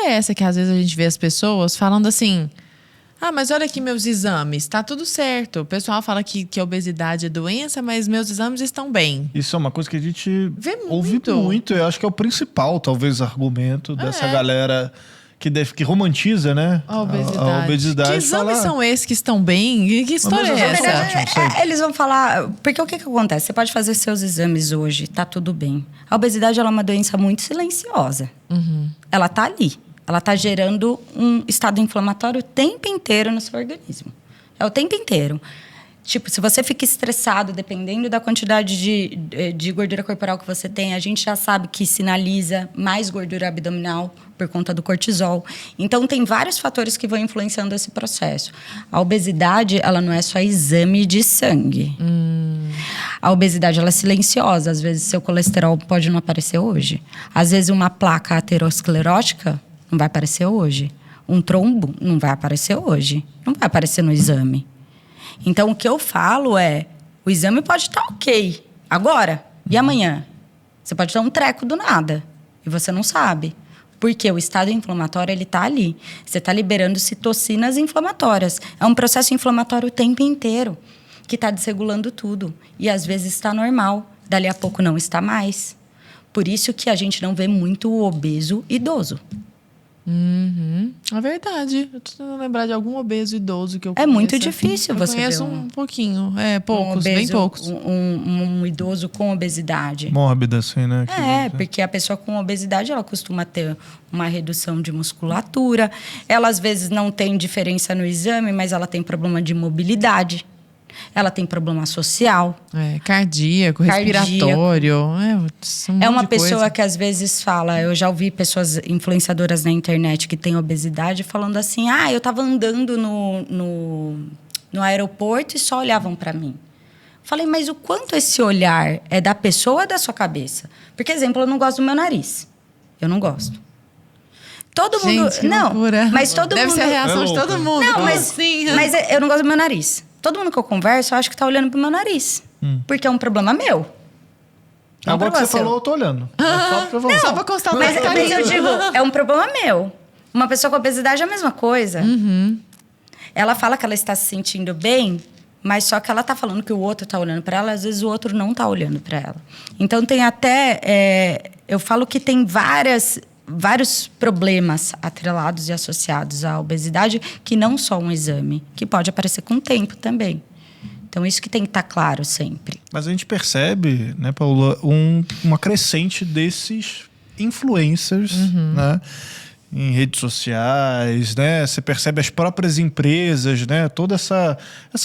é essa que às vezes a gente vê as pessoas falando assim... Ah, mas olha aqui meus exames, tá tudo certo. O pessoal fala que a obesidade é doença, mas meus exames estão bem. Isso é uma coisa que a gente ouve muito. muito. Eu acho que é o principal, talvez, argumento dessa galera que romantiza, né? A obesidade. A obesidade. Que exames são esses que estão bem? Que história é essa? Eles vão falar... Porque o que acontece? Você pode fazer seus exames hoje, tá tudo bem. A obesidade ela é uma doença muito silenciosa. Ela tá ali. Ela está gerando um estado inflamatório o tempo inteiro no seu organismo. É o tempo inteiro. Tipo, se você fica estressado, dependendo da quantidade de gordura corporal que você tem, a gente já sabe que sinaliza mais gordura abdominal por conta do cortisol. Então, tem vários fatores que vão influenciando esse processo. A obesidade, ela não é só exame de sangue. A obesidade, ela é silenciosa. Às vezes, seu colesterol pode não aparecer hoje. Às vezes, uma placa aterosclerótica não vai aparecer hoje. Um trombo não vai aparecer hoje. Não vai aparecer no exame. Então, o que eu falo é... O exame pode estar ok agora e amanhã. Você pode ter um treco do nada. E você não sabe. Porque o estado inflamatório, ele está ali. Você está liberando citocinas inflamatórias. É um processo inflamatório o tempo inteiro. Que está desregulando tudo. E, às vezes, está normal. Dali a pouco, não está mais. Por isso que a gente não vê muito o obeso idoso. É verdade. Eu tô tentando lembrar de algum obeso idoso que eu conheço. É muito difícil você ver conheço um pouquinho. Poucos, bem poucos. Um idoso com obesidade. Mórbida, assim, né? Porque a pessoa com obesidade, ela costuma ter uma redução de musculatura. Ela, às vezes, não tem diferença no exame, mas ela tem problema de mobilidade. Ela tem problema social. Cardíaco, respiratório. É uma pessoa que às vezes fala... Eu já ouvi pessoas influenciadoras na internet que têm obesidade falando assim... eu estava andando no aeroporto e só olhavam para mim. Falei, mas o quanto esse olhar é da pessoa ou da sua cabeça? Porque, exemplo, eu não gosto do meu nariz. Eu não gosto. Todo mundo... Não, mas todo mundo... Deve ser a reação de todo mundo. Não, mas eu não gosto do meu nariz. Todo mundo que eu converso, eu acho que tá olhando pro meu nariz. Porque é um problema meu. Agora que você falou, eu tô olhando. Só pra constatar. Mas eu digo, é um problema meu. Uma pessoa com obesidade é a mesma coisa. Ela fala que ela está se sentindo bem, mas só que ela tá falando que o outro tá olhando para ela, às vezes o outro não tá olhando para ela. Então, tem até... eu falo que tem vários problemas atrelados e associados à obesidade, que não só um exame, que pode aparecer com o tempo também. Então, isso que tem que estar claro sempre. Mas a gente percebe, né, Paula, uma crescente desses influencers, né? Em redes sociais, né? Você percebe as próprias empresas, né? Toda essa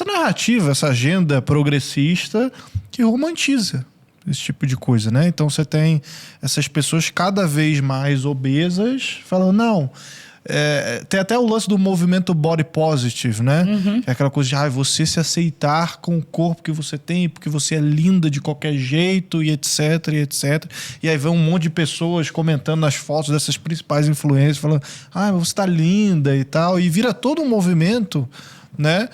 narrativa, essa agenda progressista que romantiza esse tipo de coisa, né? Então você tem essas pessoas cada vez mais obesas falando, não... tem até o lance do movimento body positive, né? Que é aquela coisa de você se aceitar com o corpo que você tem, porque você é linda de qualquer jeito, e etc, e etc. E aí vem um monte de pessoas comentando nas fotos dessas principais influências, falando, você tá linda e tal. E vira todo um movimento, né?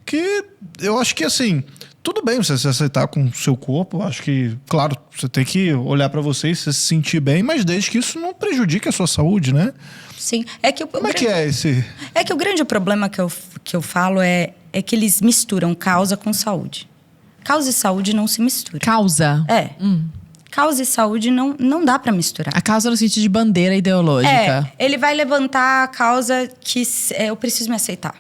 Que eu acho que, assim... Tudo bem você se aceitar com o seu corpo. Acho que, claro, você tem que olhar pra você e se sentir bem, mas desde que isso não prejudique a sua saúde, né? Sim. Como é que é esse... É que o grande problema que eu falo é que eles misturam causa com saúde. Causa e saúde não se misturam. Causa? Causa e saúde não dá pra misturar. A causa no sentido de bandeira ideológica. Ele vai levantar a causa que eu preciso me aceitar.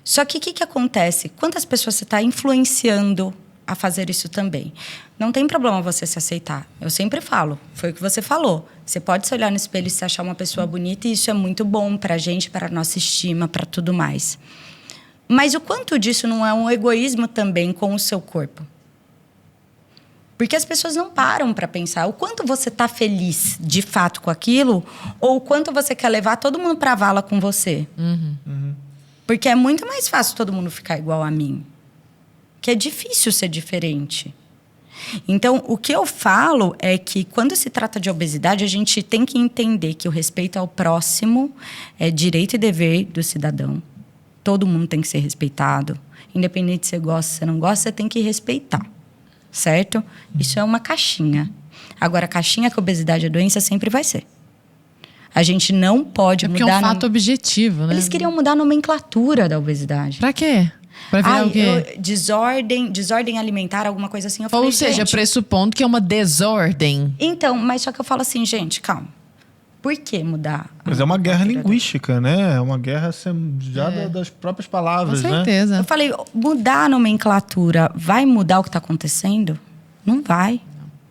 Só que o que acontece? Quantas pessoas você está influenciando a fazer isso também? Não tem problema você se aceitar. Eu sempre falo, foi o que você falou. Você pode se olhar no espelho e se achar uma pessoa bonita, e isso é muito bom para a gente, para a nossa estima, para tudo mais. Mas o quanto disso não é um egoísmo também com o seu corpo? Porque as pessoas não param para pensar o quanto você está feliz de fato com aquilo, ou o quanto você quer levar todo mundo para a vala com você. Porque é muito mais fácil todo mundo ficar igual a mim. Que é difícil ser diferente. Então, o que eu falo é que quando se trata de obesidade, a gente tem que entender que o respeito ao próximo é direito e dever do cidadão. Todo mundo tem que ser respeitado. Independente se você gosta ou se você não gosta, você tem que respeitar. Certo? Isso é uma caixinha. Agora, a caixinha que a obesidade é doença sempre vai ser. A gente não pode porque mudar... é um fato objetivo, né? Eles queriam mudar a nomenclatura da obesidade. Pra quê? Pra virar o quê? Desordem alimentar, alguma coisa assim. Eu falei, Ou seja, gente, pressupondo que é uma desordem. então, mas só que eu falo assim, gente, calma. Por que mudar? Mas é uma guerra linguística, né? É uma guerra já das próprias Com palavras, né? certeza. Eu falei, mudar a nomenclatura vai mudar o que está acontecendo? Não vai.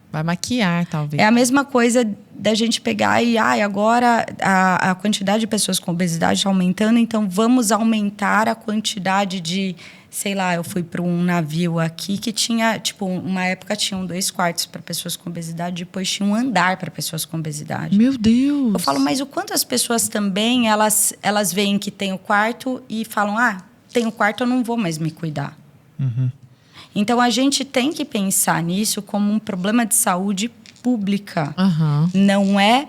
Vai maquiar, talvez. É a mesma coisa da gente pegar e agora a quantidade de pessoas com obesidade está aumentando, então vamos aumentar a quantidade de, sei lá, eu fui para um navio aqui que tinha, tipo, uma época tinham 2 quartos para pessoas com obesidade, depois tinha um andar para pessoas com obesidade. Meu Deus! Eu falo, mas o quanto as pessoas também, elas veem que tem o quarto e falam, tem o quarto, eu não vou mais me cuidar. Então, a gente tem que pensar nisso como um problema de saúde pública. Não é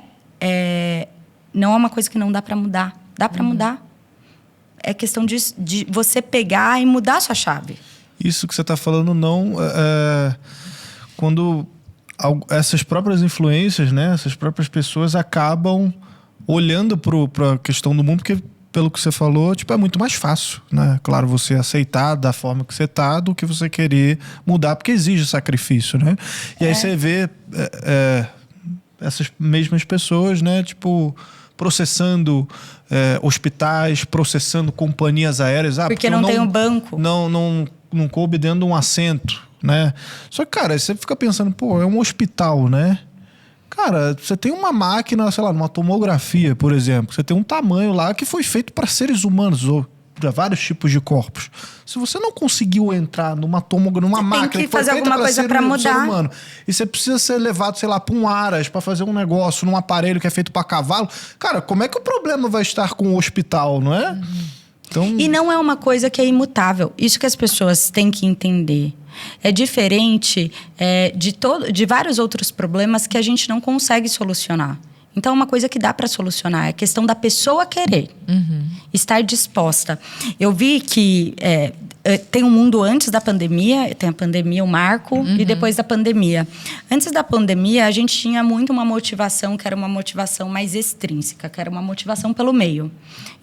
uma coisa que não dá para mudar. Dá para mudar. É questão de você pegar e mudar a sua chave. Isso que você está falando quando essas próprias influências, né, essas próprias pessoas acabam olhando para a questão do mundo, porque pelo que você falou, tipo, é muito mais fácil, né? Claro, você aceitar da forma que você tá do que você querer mudar, porque exige sacrifício, né? E aí você vê essas mesmas pessoas, né, tipo, processando hospitais, processando companhias aéreas. Porque não tem um banco. Não coube dentro de um assento, né? Só que, cara, você fica pensando, pô, é um hospital, né? Cara, você tem uma máquina, sei lá, numa tomografia, por exemplo. Você tem um tamanho lá que foi feito para seres humanos ou para vários tipos de corpos. Se você não conseguiu entrar numa máquina que foi fazer feita alguma coisa para ser mudar. humano, e você precisa ser levado, sei lá, para um aras para fazer um negócio num aparelho que é feito para cavalo, cara, como é que o problema vai estar com o hospital, não é? Então... E não é uma coisa que é imutável. Isso que as pessoas têm que entender. É diferente de vários outros problemas que a gente não consegue solucionar. Então, é uma coisa que dá para solucionar. É a questão da pessoa querer. Estar disposta. Eu vi que tem um mundo antes da pandemia, tem a pandemia, o marco, e depois da pandemia. Antes da pandemia, a gente tinha muito uma motivação que era uma motivação mais extrínseca, que era uma motivação pelo meio.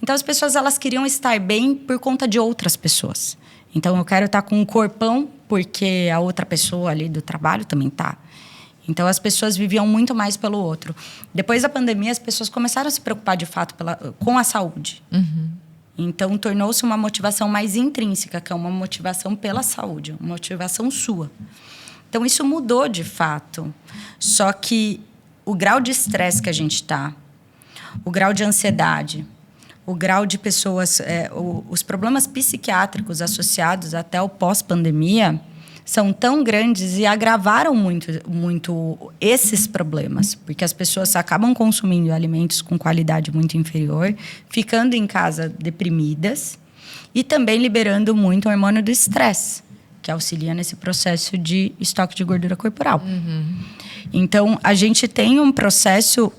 Então, as pessoas elas queriam estar bem por conta de outras pessoas. Então, eu quero estar com um corpão porque a outra pessoa ali do trabalho também está. Então, as pessoas viviam muito mais pelo outro. Depois da pandemia, as pessoas começaram a se preocupar, de fato, com a saúde. Então, tornou-se uma motivação mais intrínseca, que é uma motivação pela saúde, uma motivação sua. Então, isso mudou, de fato. Só que o grau de estresse que a gente está, o grau de ansiedade, o grau de pessoas... os problemas psiquiátricos associados até ao pós-pandemia são tão grandes e agravaram muito esses problemas, porque as pessoas acabam consumindo alimentos com qualidade muito inferior, ficando em casa deprimidas e também liberando muito o hormônio do estresse, que auxilia nesse processo de estoque de gordura corporal. Então, a gente tem um processo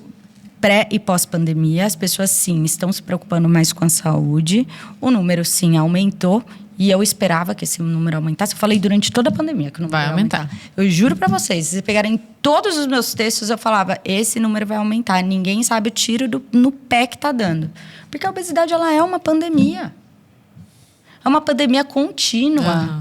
pré e pós-pandemia, as pessoas, sim, estão se preocupando mais com a saúde, o número, sim, aumentou. E eu esperava que esse número aumentasse. Eu falei durante toda a pandemia que o número vai aumentar. Eu juro para vocês, se vocês pegarem todos os meus textos, eu falava, esse número vai aumentar. Ninguém sabe o tiro no pé que tá dando. Porque a obesidade, ela é uma pandemia. É uma pandemia contínua.